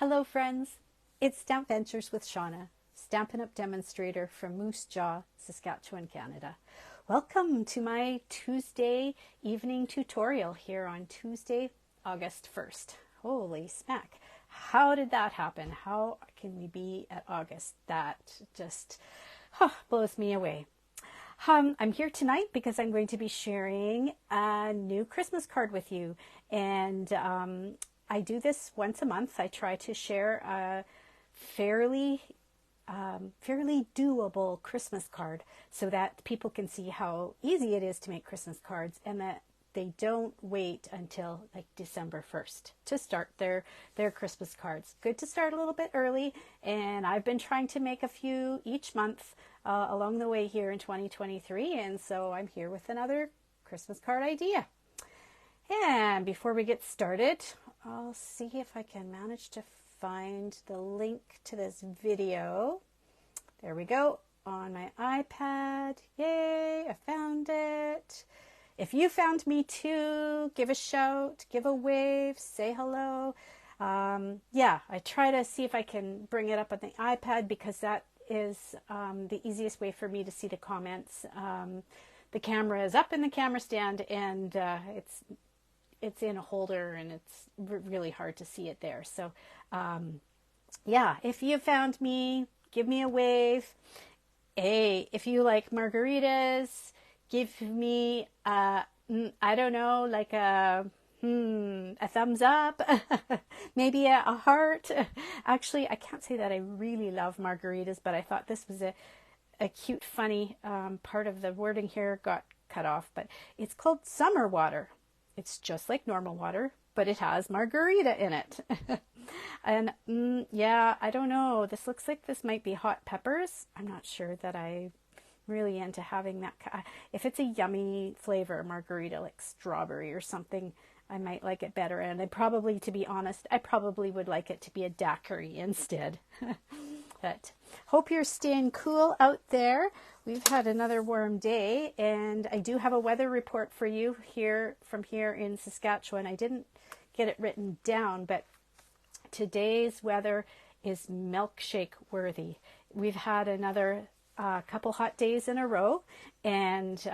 Hello friends, it's Stamp Ventures with Shauna, Stampin' Up! Demonstrator from Moose Jaw, Saskatchewan, Canada. Welcome to my Tuesday evening tutorial here on Tuesday, August 1st. Holy smack, how did that happen? How can we be at August? That just blows me away. I'm here tonight because I'm going to be sharing a new Christmas card with you, and I do this once a month. I try to share a fairly doable Christmas card so that people can see how easy it is to make Christmas cards, and that they don't wait until like December 1st to start their Christmas cards. Good to start a little bit early, and I've been trying to make a few each month along the way here in 2023, and so I'm here with another Christmas card idea. And before we get started, I'll see if I can manage to find the link to this video. There we go, on my iPad. Yay, I found it. If you found me too, give a shout, give a wave, say hello. Yeah, I try to see if I can bring it up on the iPad because that is the easiest way for me to see the comments. The camera is up in the camera stand, and it's in a holder, and it's really hard to see it there. So yeah, if you found me, give me a wave. Hey, if you like margaritas, give me I don't know, like a thumbs up, maybe a heart. Actually, I can't say that I really love margaritas, but I thought this was a cute, funny part of the wording here got cut off, but it's called summer water. It's just like normal water, but it has margarita in it. And yeah, I don't know. This looks like this might be hot peppers. I'm not sure that I'm really into having that. If it's a yummy flavor margarita, like strawberry or something, I might like it better. And to be honest, I probably would like it to be a daiquiri instead. But hope you're staying cool out there. We've had another warm day, and I do have a weather report for you from here in Saskatchewan. I didn't get it written down, but today's weather is milkshake worthy. We've had another couple hot days in a row, and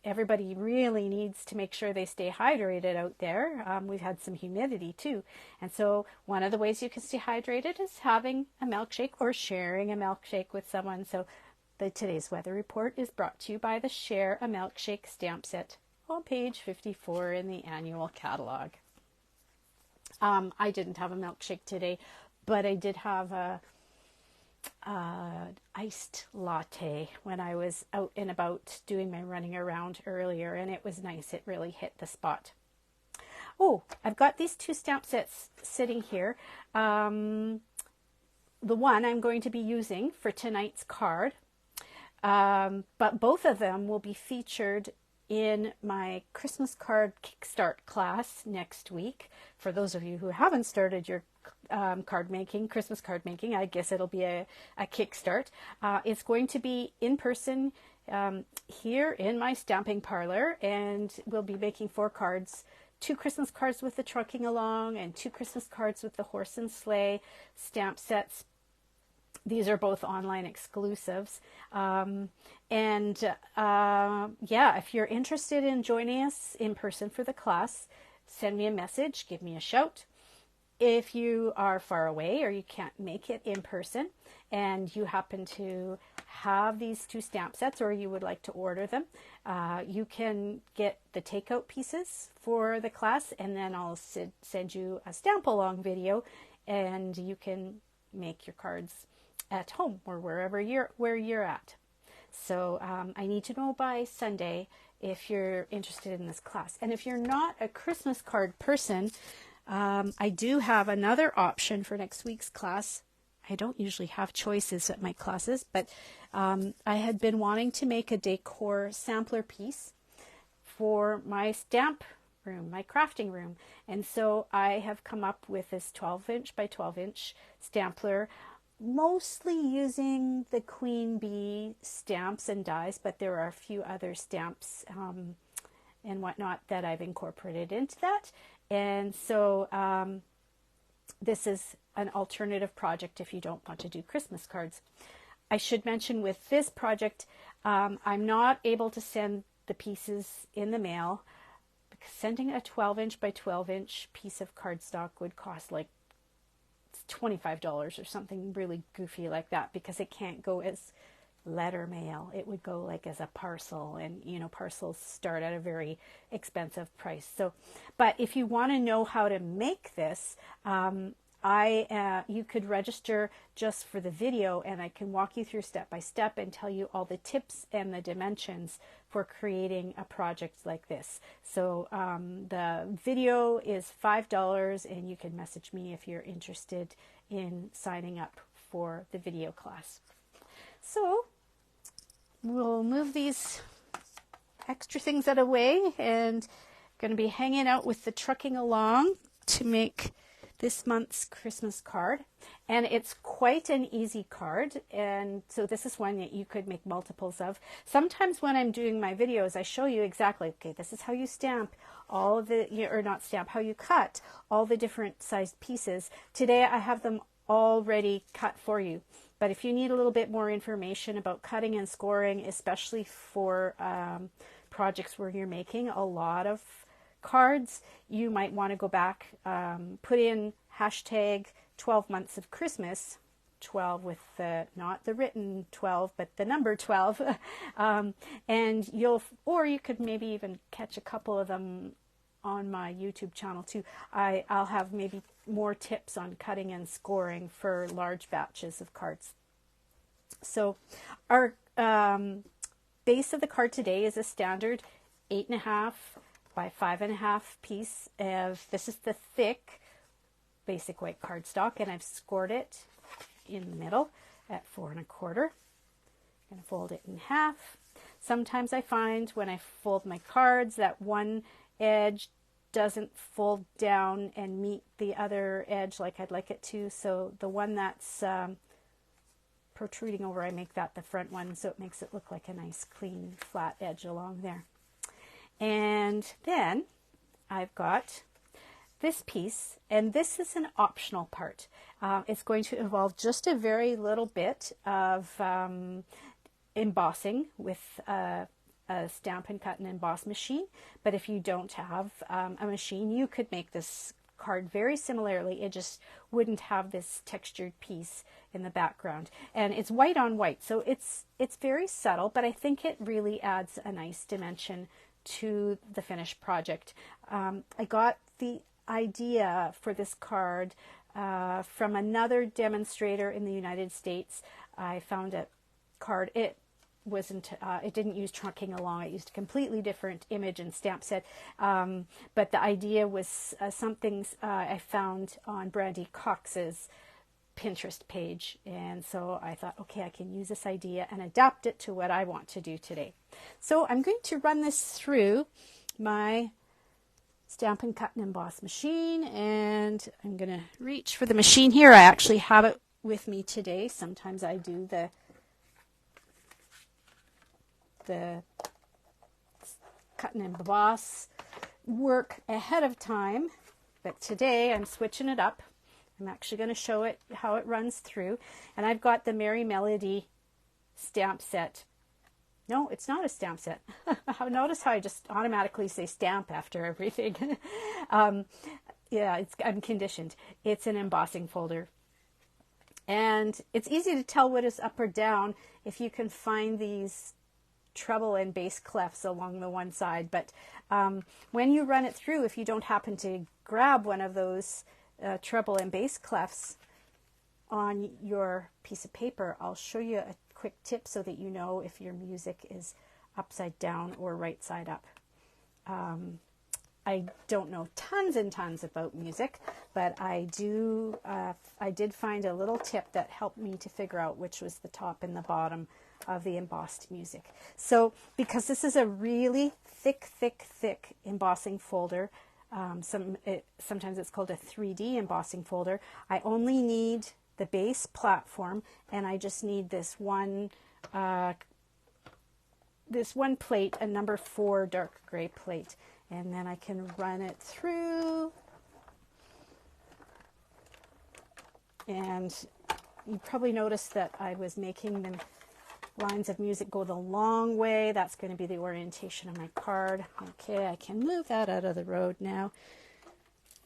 everybody really needs to make sure they stay hydrated out there. We've had some humidity too. And so one of the ways you can stay hydrated is having a milkshake or sharing a milkshake with someone. So today's weather report is brought to you by the Share a Milkshake stamp set on page 54 in the annual catalog. I didn't have a milkshake today, but I did have a iced latte when I was out and about doing my running around earlier, and it was nice. It really hit the spot. Oh, I've got these two stamp sets sitting here. The one I'm going to be using for tonight's card, but both of them will be featured in my Christmas card Kickstart class next week. For those of you who haven't started your Christmas card making, I guess it'll be a kickstart. It's going to be in person here in my stamping parlor, and we'll be making 4 cards, 2 Christmas cards with the trucking along and 2 Christmas cards with the horse and sleigh stamp sets. These are both online exclusives. Yeah, if you're interested in joining us in person for the class, send me a message, give me a shout. If you are far away or you can't make it in person and you happen to have these 2 stamp sets, or you would like to order them, you can get the takeout pieces for the class, and then I'll send you a stamp along video, and you can make your cards at home or wherever you're at. So I need to know by Sunday if you're interested in this class. And if you're not a Christmas card person, I do have another option for next week's class. I don't usually have choices at my classes, but I had been wanting to make a decor sampler piece for my stamp room, my crafting room. And so I have come up with this 12-inch by 12-inch stampler, mostly using the Queen Bee stamps and dies, but there are a few other stamps and whatnot that I've incorporated into that. And so this is an alternative project if you don't want to do Christmas cards. I should mention with this project, I'm not able to send the pieces in the mail because sending a 12-inch by 12-inch piece of cardstock would cost like $25 or something really goofy like that, because it can't go as letter mail. It would go like as a parcel, and you know, parcels start at a very expensive price. So, but if you want to know how to make this, you could register just for the video, and I can walk you through step by step and tell you all the tips and the dimensions for creating a project like this. So the video is $5, and you can message me if you're interested in signing up for the video class. So we'll move these extra things out of the way, and going to be hanging out with the Trucking Along to make this month's Christmas card. And it's quite an easy card, and so this is one that you could make multiples of. Sometimes when I'm doing my videos, I show you exactly, okay, this is how you stamp all of the, or not stamp, how you cut all the different sized pieces. Today I have them already cut for you. But if you need a little bit more information about cutting and scoring, especially for projects where you're making a lot of cards, you might want to go back, put in hashtag 12 months of Christmas, 12 with the, not the written 12, but the number 12. And or you could maybe even catch a couple of them on my YouTube channel too. I'll have maybe more tips on cutting and scoring for large batches of cards. So our base of the card today is a standard 8.5 by 5.5 piece of, this is the thick basic white cardstock, and I've scored it in the middle at 4 1/4. I'm going to fold it in half. Sometimes I find when I fold my cards that one edge doesn't fold down and meet the other edge like I'd like it to. So the one that's protruding over, I make that the front one, so it makes it look like a nice clean flat edge along there. And then I've got this piece, and this is an optional part. It's going to involve just a very little bit of embossing with a Stamp and Cut and Emboss machine. But if you don't have a machine, you could make this card very similarly. It just wouldn't have this textured piece in the background. And it's white on white, so it's very subtle, but I think it really adds a nice dimension to the finished project. I got the idea for this card from another demonstrator in the United States. I found a card, it didn't use Trucking Along, it used a completely different image and stamp set, but the idea was something I found on Brandy Cox's Pinterest page, and so I thought, okay, I can use this idea and adapt it to what I want to do today. So I'm going to run this through my Stamp and Cut and Emboss machine, and I'm going to reach for the machine here. I actually have it with me today. Sometimes I do the cut and emboss work ahead of time, but today I'm switching it up. I'm actually going to show it how it runs through, and I've got the Merry Melody stamp set. No, it's not a stamp set. Notice how I just automatically say stamp after everything. Yeah, I'm conditioned. It's an embossing folder. And it's easy to tell what is up or down if you can find these treble and bass clefs along the one side. But when you run it through, if you don't happen to grab one of those treble and bass clefs on your piece of paper, I'll show you a quick tip so that you know if your music is upside down or right side up. I don't know tons and tons about music, but I did find a little tip that helped me to figure out which was the top and the bottom of the embossed music. So because this is a really thick embossing folder, sometimes it's called a 3D embossing folder, I only need the base platform, and I just need this one plate, a number 4 dark gray plate, and then I can run it through And you probably noticed that I was making the lines of music go the long way. That's going to be the orientation of my card. Okay, I can move that out of the road now.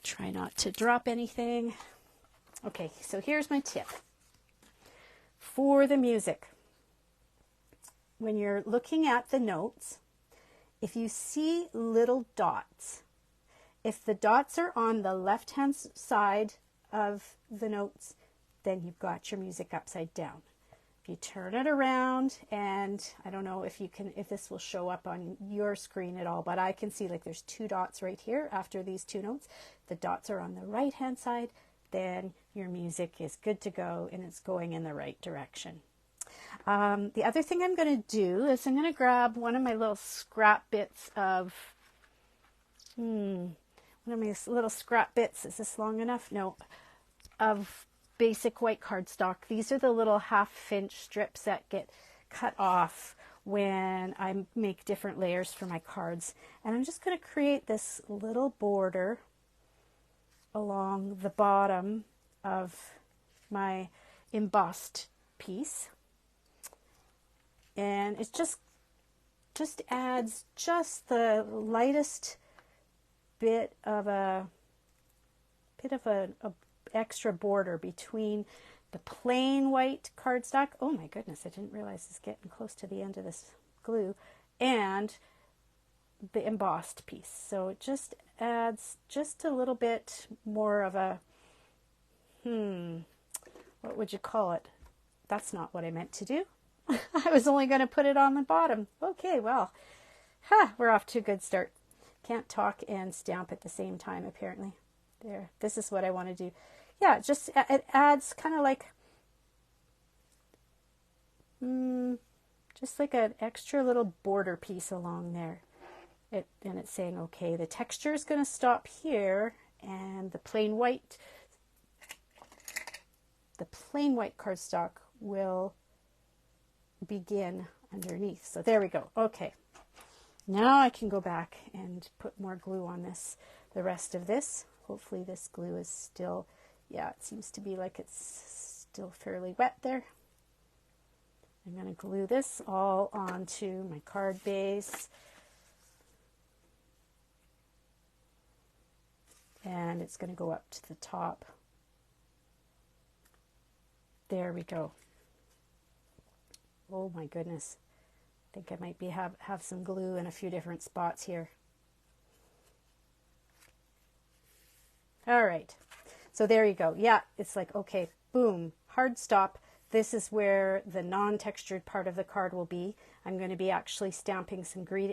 Try not to drop anything. Okay, so here's my tip. For the music, when you're looking at the notes, if you see little dots, if the dots are on the left-hand side of the notes, then you've got your music upside down. If you turn it around, and I don't know if this will show up on your screen at all, but I can see like there's 2 dots right here after these 2 notes. The dots are on the right-hand side, then your music is good to go and it's going in the right direction. The other thing I'm going to do is I'm going to grab one of my little scrap bits of, one of my little scrap bits, is this long enough? No, of basic white cardstock. These are the little 1/2 inch strips that get cut off when I make different layers for my cards. And I'm just going to create this little border along the bottom of my embossed piece. And it just adds just the lightest bit of a extra border between the plain white cardstock. Oh my goodness, I didn't realize it's getting close to the end of this glue, and the embossed piece. So it just adds just a little bit more of a, what would you call it? That's not what I meant to do. I was only going to put it on the bottom. Okay, well, we're off to a good start. Can't talk and stamp at the same time, apparently. There, this is what I want to do. Yeah, just, it adds kind of like, just like an extra little border piece along there. And it's saying, okay, the texture is going to stop here, and the plain white cardstock will begin underneath. So there we go. Okay, now I can go back and put more glue on this, the rest of this. Hopefully this glue is still, yeah, it seems to be like it's still fairly wet there. I'm going to glue this all onto my card base. And it's going to go up to the top. There we go. Oh my goodness. I think I might have some glue in a few different spots here. All right. So there you go. Yeah, it's like, okay, boom, hard stop. This is where the non-textured part of the card will be. I'm going to be actually stamping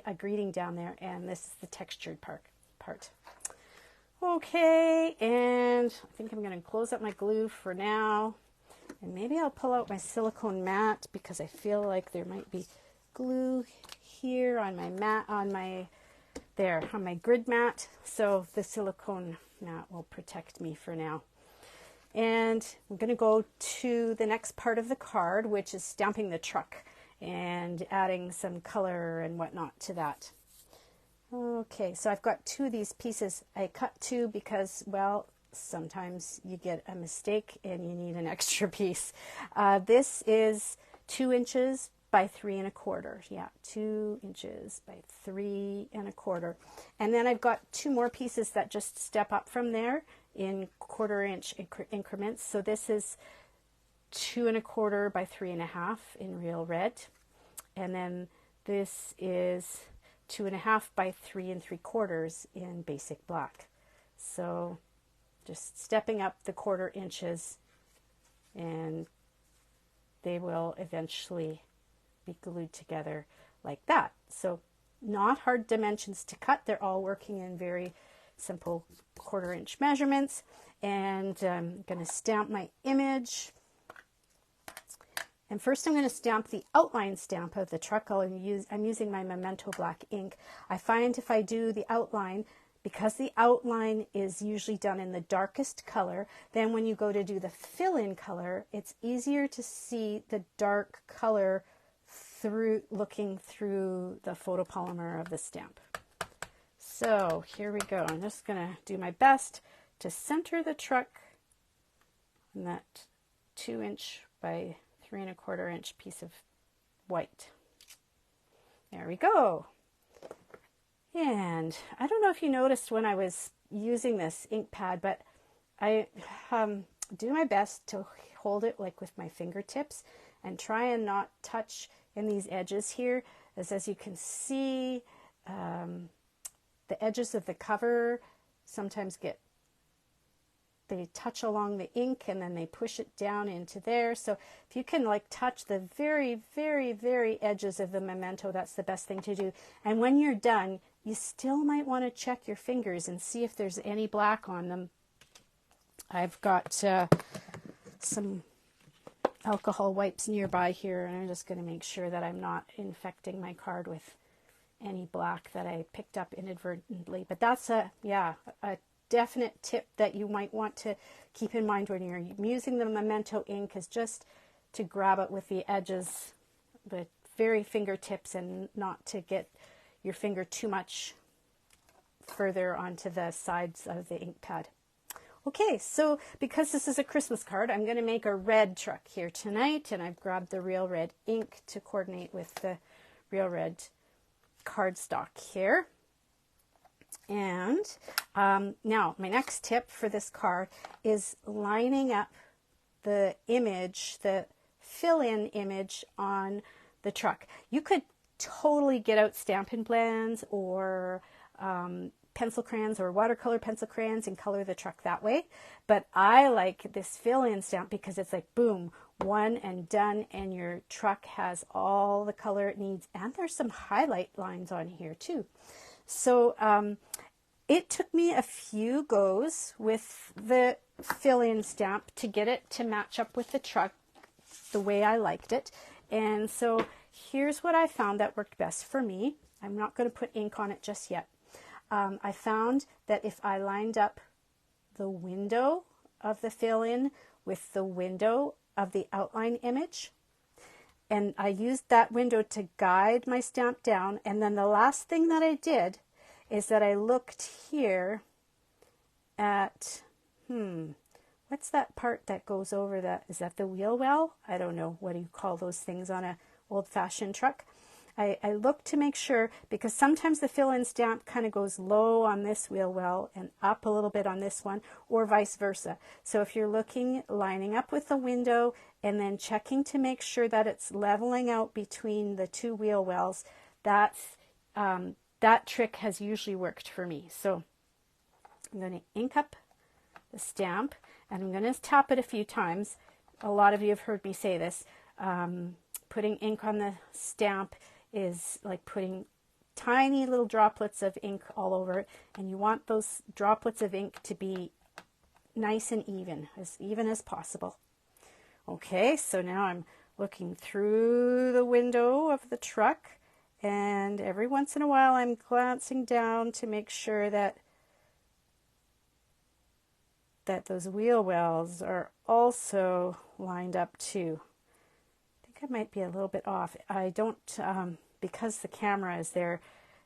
a greeting down there, and this is the textured part. Okay, and I think I'm going to close up my glue for now. And maybe I'll pull out my silicone mat because I feel like there might be glue here on my mat, on my grid mat. So the silicone mat will protect me for now. And I'm going to go to the next part of the card, which is stamping the truck and adding some color and whatnot to that. Okay, so I've got 2 of these pieces. I cut 2 because, well, sometimes you get a mistake and you need an extra piece. This is 2 inches by 3 1/4. Yeah, 2 inches by 3 1/4. And then I've got 2 more pieces that just step up from there in 1/4 inch increments. So this is 2 1/4 by 3 1/2 in real red. And then this is 2 1/2 by 3 3/4 in basic black. So just stepping up the 1/4 inches, and they will eventually be glued together like that. So not hard dimensions to cut. They're all working in very simple 1/4 inch measurements. And I'm going to stamp my image. And first I'm going to stamp the outline stamp of the truck. I'm using my Memento black ink. I find if I do the outline, because the outline is usually done in the darkest color, then when you go to do the fill-in color, it's easier to see the dark color looking through the photopolymer of the stamp. So here we go. I'm just going to do my best to center the truck and that 2" by 3¼ inch piece of white. There we go. And I don't know if you noticed when I was using this ink pad, but I do my best to hold it like with my fingertips and try and not touch in these edges here, as you can see, the edges of the cover sometimes they touch along the ink and then they push it down into there. So if you can like touch the very, very, very edges of the memento, that's the best thing to do. And when you're done, you still might want to check your fingers and see if there's any black on them. I've got some alcohol wipes nearby here, and I'm just going to make sure that I'm not infecting my card with any black that I picked up inadvertently. But that's a definite tip that you might want to keep in mind when you're using the memento ink, is just to grab it with the edges, the very fingertips, and not to get your finger too much further onto the sides of the ink pad. Okay, so because this is a Christmas card, I'm going to make a red truck here tonight, and I've grabbed the Real Red ink to coordinate with the Real Red cardstock here. And now my next tip for this card is lining up the image, the fill-in image on the truck. You could totally get out Stampin' Blends or pencil crayons or watercolor pencil crayons and color the truck that way. But I like this fill-in stamp because it's like, boom, one and done, and your truck has all the color it needs. And there's some highlight lines on here too. So it took me a few goes with the fill-in stamp to get it to match up with the truck the way I liked it. And so here's what I found that worked best for me. I'm not going to put ink on it just yet. I found that if I lined up the window of the fill-in with the window of the outline image, and I used that window to guide my stamp down, and then the last thing that I did is that I looked here at, what's that part that goes over that? Is that the wheel well? I don't know. What do you call those things on a old-fashioned truck? I look to make sure, because sometimes the fill-in stamp kind of goes low on this wheel well and up a little bit on this one, or vice versa. So if you're lining up with the window and then checking to make sure that it's leveling out between the two wheel wells, that trick has usually worked for me. So I'm going to ink up the stamp, and I'm going to tap it a few times. A lot of you have heard me say this. Putting ink on the stamp is like putting tiny little droplets of ink all over it, and you want those droplets of ink to be nice and even as possible. Okay, so now I'm looking through the window of the truck, and every once in a while I'm glancing down to make sure that those wheel wells are also lined up too. I think I might be a little bit off. I don't, because the camera is there,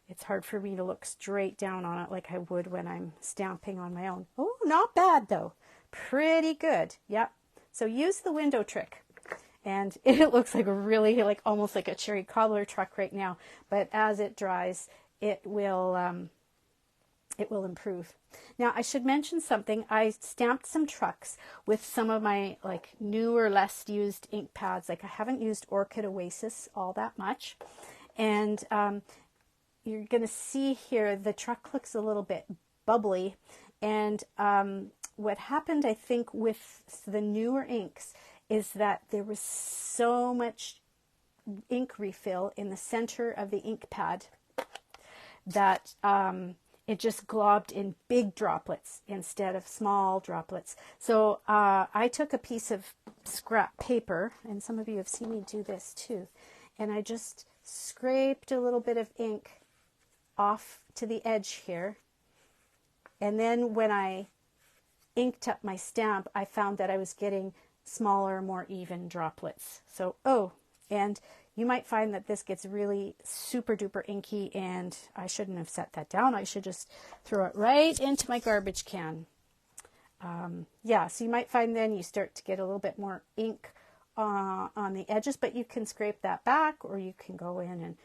it's hard for me to look straight down on it like I would when I'm stamping on my own. Oh, not bad though. Pretty good. Yep. So use the window trick. And it looks like almost like a cherry cobbler truck right now. But as it dries, it will improve. Now, I should mention something. I stamped some trucks with some of my newer, less used ink pads. I haven't used Orchid Oasis all that much. And you're going to see here the truck looks a little bit bubbly. And what happened, I think, with the newer inks is that there was so much ink refill in the center of the ink pad that it just globbed in big droplets instead of small droplets. So I took a piece of scrap paper, and some of you have seen me do this too, and I just scraped a little bit of ink off to the edge here. And then when I inked up my stamp, I found that I was getting smaller, more even droplets. So, and you might find that this gets really super duper inky, and I shouldn't have set that down. I should just throw it right into my garbage can. yeah, so you might find then you start to get a little bit more ink on the edges, but you can scrape that back, or you can go in and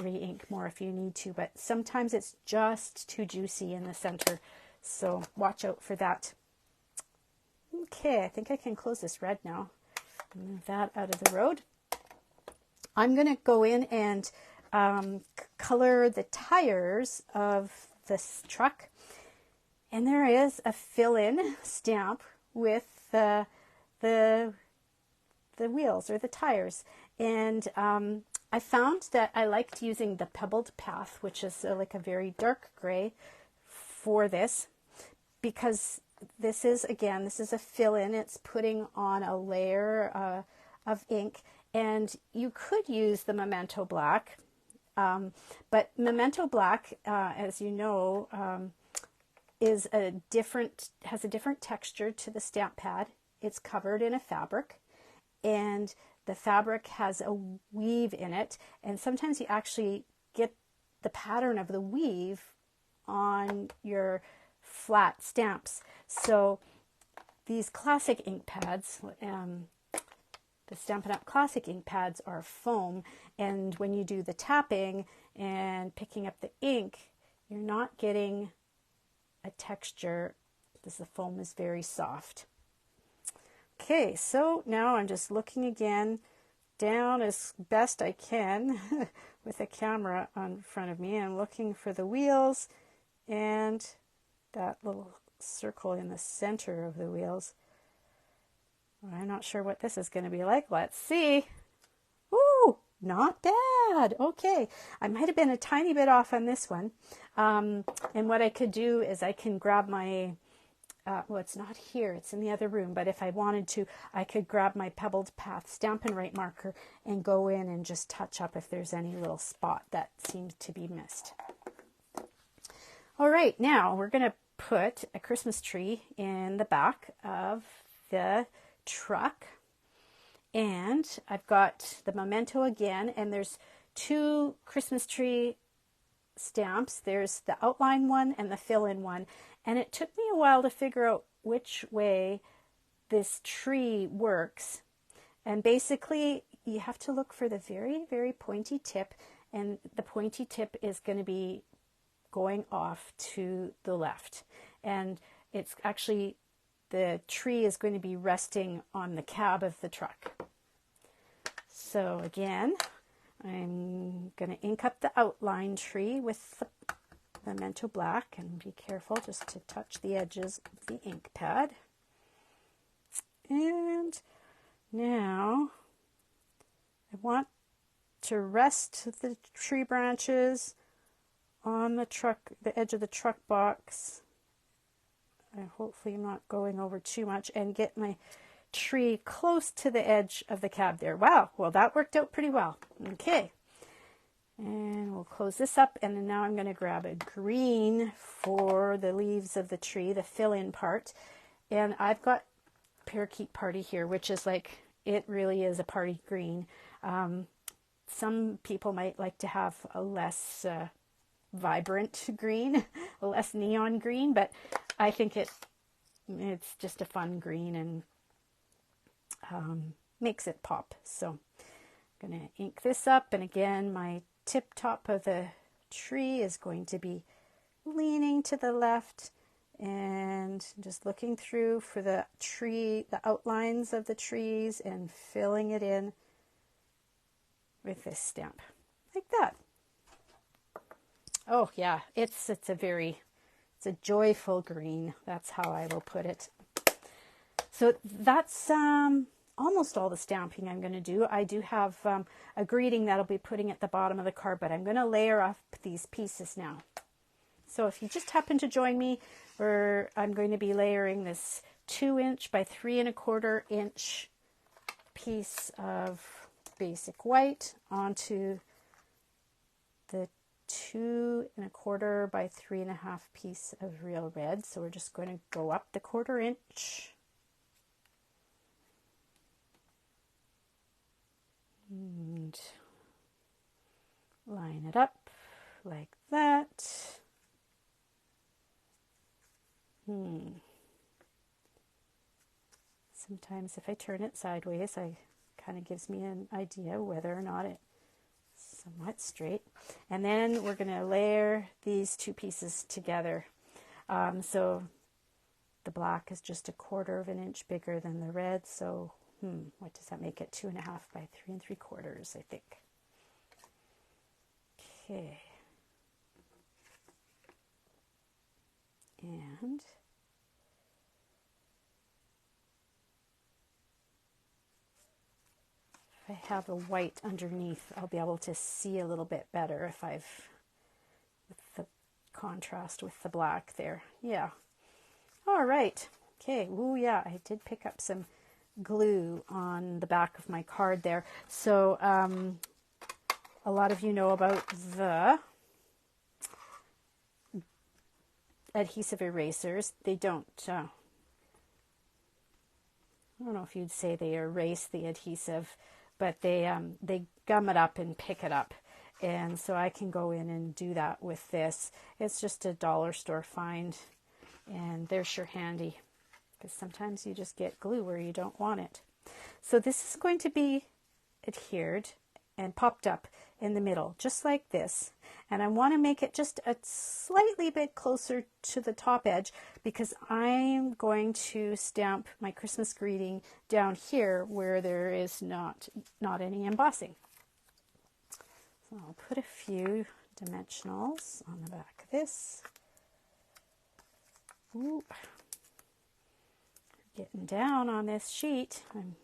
re-ink more if you need to, but sometimes it's just too juicy in the center, so watch out for that. Okay, I think I can close this red now. Move that out of the road. I'm going to go in and color the tires of this truck, and there is a fill-in stamp with the wheels or the tires, and I found that I liked using the Pebbled Path, which is like a very dark gray for this, because this is a fill-in. It's putting on a layer of ink, and you could use the Memento Black, but Memento Black, as you know, has a different texture to the stamp pad. It's covered in a fabric, and the fabric has a weave in it, and sometimes you actually get the pattern of the weave on your flat stamps. So these classic ink pads, the Stampin' Up! Classic ink pads are foam, and when you do the tapping and picking up the ink, you're not getting a texture because the foam is very soft. Okay, so now I'm just looking again down as best I can with a camera in front of me. I'm looking for the wheels and that little circle in the center of the wheels. I'm not sure what this is going to be like. Let's see. Ooh, not bad. Okay, I might have been a tiny bit off on this one. And what I could do is I can grab my well, it's not here, it's in the other room, but if I wanted to, I could grab my Pebbled Path Stampin' Write marker and go in and just touch up if there's any little spot that seems to be missed. All right, now we're going to put a Christmas tree in the back of the truck, and I've got the Memento again, and there's two Christmas tree stamps. There's the outline one and the fill-in one, and it took me a while to figure out which way this tree works. And basically you have to look for the very, very pointy tip, and the pointy tip is going to be going off to the left, and it's actually, the tree is going to be resting on the cab of the truck. So again, I'm going to ink up the outline tree with the Memento Black, and be careful just to touch the edges of the ink pad. And now I want to rest the tree branches on the truck, the edge of the truck box. Hopefully I'm not going over too much, and get my tree close to the edge of the cab there. Wow, well that worked out pretty well. Okay, and we'll close this up, and then now I'm going to grab a green for the leaves of the tree, the fill-in part, and I've got Parakeet Party here, which is like, it really is a party green. Some people might like to have a less vibrant green, a less neon green, but I think it's just a fun green, and makes it pop. So I'm going to ink this up, and again my tip top of the tree is going to be leaning to the left, and just looking through for the tree, the outlines of the trees, and filling it in with this stamp like that. Oh yeah, it's a joyful green. That's how I will put it. So that's almost all the stamping I'm going to do. I do have a greeting that I'll be putting at the bottom of the card, but I'm going to layer off these pieces now. So if you just happen to join me, I'm going to be layering this 2" by 3 1/4 inch piece of basic white onto the 2 1/4 by 3 1/2 piece of real red. So we're just going to go up the 1/4 inch. And line it up like that. Sometimes if I turn it sideways, I kind of gives me an idea whether or not it's somewhat straight. And then we're going to layer these two pieces together. So the black is just 1/4 of an inch bigger than the red. So what does that make it? 2.5 by 3 3/4, I think. Okay. And if I have a white underneath, I'll be able to see a little bit better if with the contrast with the black there. Yeah. All right. Okay. Ooh, yeah, I did pick up some glue on the back of my card there. So a lot of you know about the adhesive erasers. They don't, I don't know if you'd say they erase the adhesive, but they gum it up and pick it up. And so I can go in and do that with this. It's just a dollar store find, and they're sure handy because sometimes you just get glue where you don't want it. So this is going to be adhered and popped up in the middle, just like this. And I want to make it just a slightly bit closer to the top edge because I'm going to stamp my Christmas greeting down here where there is not any embossing. So I'll put a few dimensionals on the back of this. Ooh. Getting down on this sheet. I'm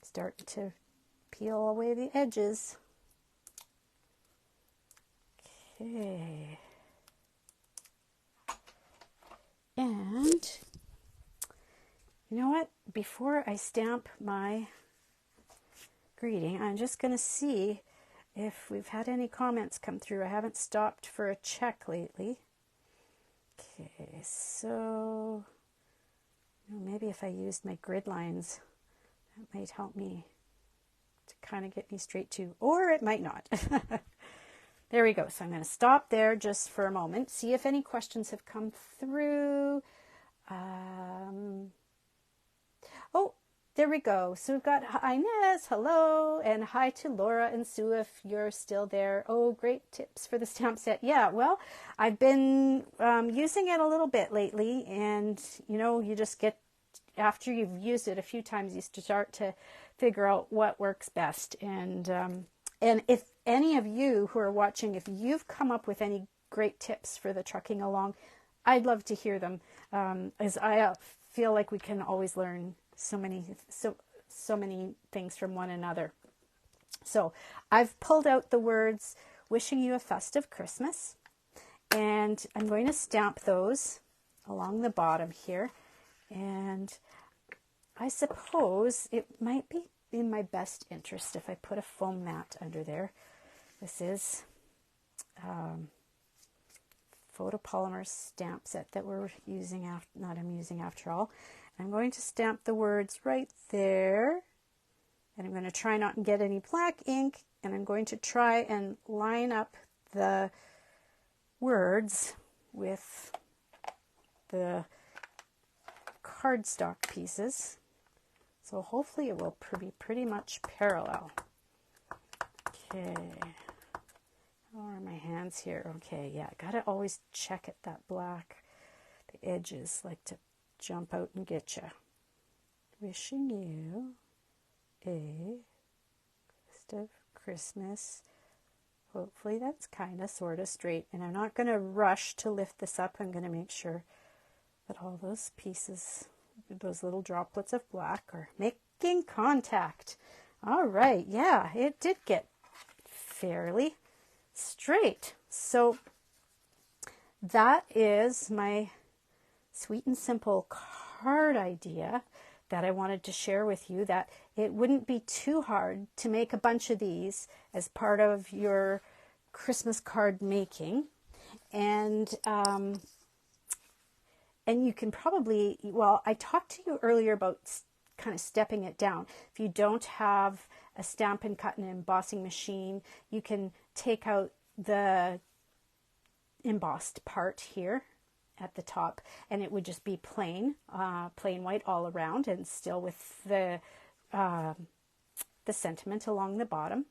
starting to peel away the edges. Okay. And you know what? Before I stamp my greeting, I'm just going to see if we've had any comments come through. I haven't stopped for a check lately. Okay, so maybe if I used my grid lines, that might help me to kind of get me straight to, or it might not. There we go. So I'm going to stop there just for a moment, see if any questions have come through. Oh, there we go. So we've got Inez, hello, and hi to Laura and Sue if you're still there. Oh, great tips for the stamp set. Yeah, well, I've been using it a little bit lately, and you just get, after you've used it a few times, you start to figure out what works best. And if any of you who are watching, if you've come up with any great tips for the trucking along, I'd love to hear them, as I feel like we can always learn so many things from one another. So I've pulled out the words "wishing you a festive Christmas," and I'm going to stamp those along the bottom here. And I suppose it might be in my best interest if I put a foam mat under there. This is photopolymer stamp set that we're using after all. I'm going to stamp the words right there, and I'm going to try not to get any black ink, and I'm going to try and line up the words with the cardstock pieces. So hopefully it will be pretty much parallel. Okay. How are my hands here? Okay, yeah, gotta always check at that black. The edges like to jump out and get you. Wishing you a festive Christmas. Hopefully that's kind of sort of straight. And I'm not going to rush to lift this up. I'm going to make sure that all those pieces, those little droplets of black, are making contact. All right, yeah, it did get fairly straight. So that is my sweet and simple card idea that I wanted to share with you, that it wouldn't be too hard to make a bunch of these as part of your Christmas card making. And you can probably, well, I talked to you earlier about kind of stepping it down. If you don't have a Stampin' Cut and embossing machine, you can take out the embossed part here at the top, and it would just be plain white all around, and still with the sentiment along the bottom.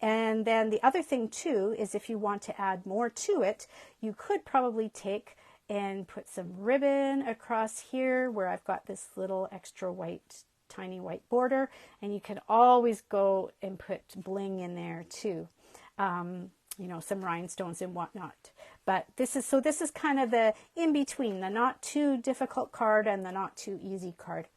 And then the other thing too is if you want to add more to it, you could probably take and put some ribbon across here where I've got this little extra white, tiny white border, and you can always go and put bling in there too. You know, some rhinestones and whatnot. But this is kind of the in between, the not too difficult card and the not too easy card.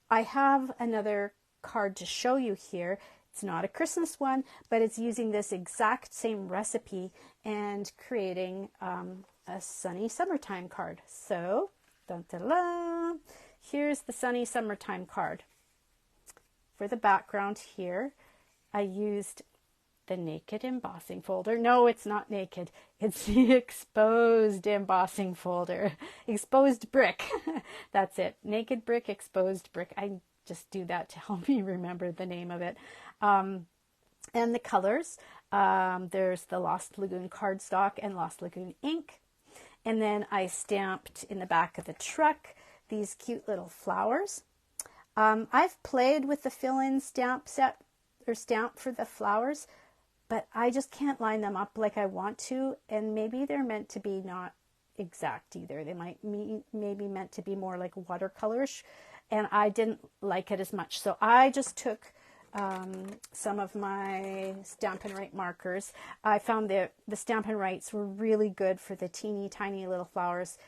I have another card to show you here. It's not a Christmas one, but it's using this exact same recipe and creating a sunny summertime card. So, dun, dun, dun, here's the sunny summertime card. For the background here, I used the naked embossing folder. No, it's not naked. It's the exposed embossing folder. Exposed brick. That's it. Naked brick, exposed brick. I just do that to help me remember the name of it. And the colors. There's the Lost Lagoon cardstock and Lost Lagoon ink. And then I stamped in the back of the truck these cute little flowers. I've played with the fill-in stamp set or stamp for the flowers, but I just can't line them up like I want to, and maybe they're meant to be not exact either. They might maybe meant to be more like watercolorish, and I didn't like it as much. So I just took some of my Stampin' Write markers. I found that the Stampin' Writes were really good for the teeny tiny little flowers,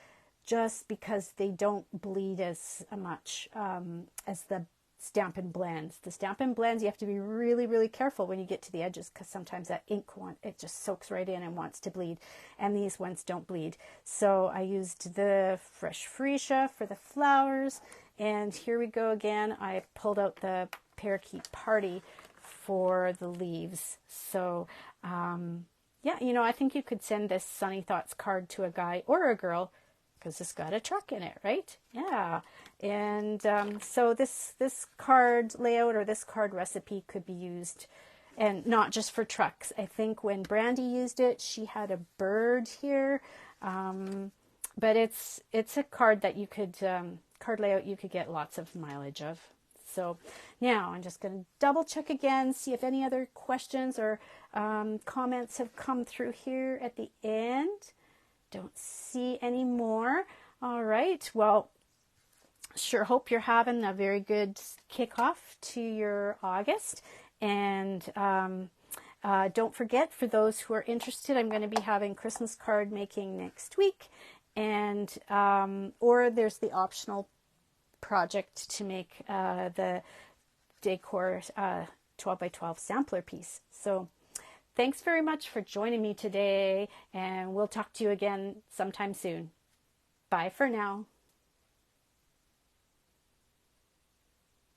just because they don't bleed as much as the Stampin' Blends. The Stampin' Blends, you have to be really, really careful when you get to the edges, because sometimes that ink it just soaks right in and wants to bleed, and these ones don't bleed. So I used the Fresh Freesia for the flowers, and here we go again. I pulled out the Parakeet Party for the leaves. So yeah, you know, I think you could send this Sunny Thoughts card to a guy or a girl, because it's got a truck in it, right? Yeah. And so this card layout or this card recipe could be used, and not just for trucks. I think when Brandy used it, she had a bird here. But it's a card that you could, card layout you could get lots of mileage of. So now I'm just going to double check again, see if any other questions or comments have come through here at the end. Don't see any more. All right. Well, sure hope you're having a very good kickoff to your August. And don't forget, for those who are interested, I'm going to be having Christmas card making next week. And or there's the optional project to make the decor 12 by 12 sampler piece. So thanks very much for joining me today, and we'll talk to you again sometime soon. Bye for now.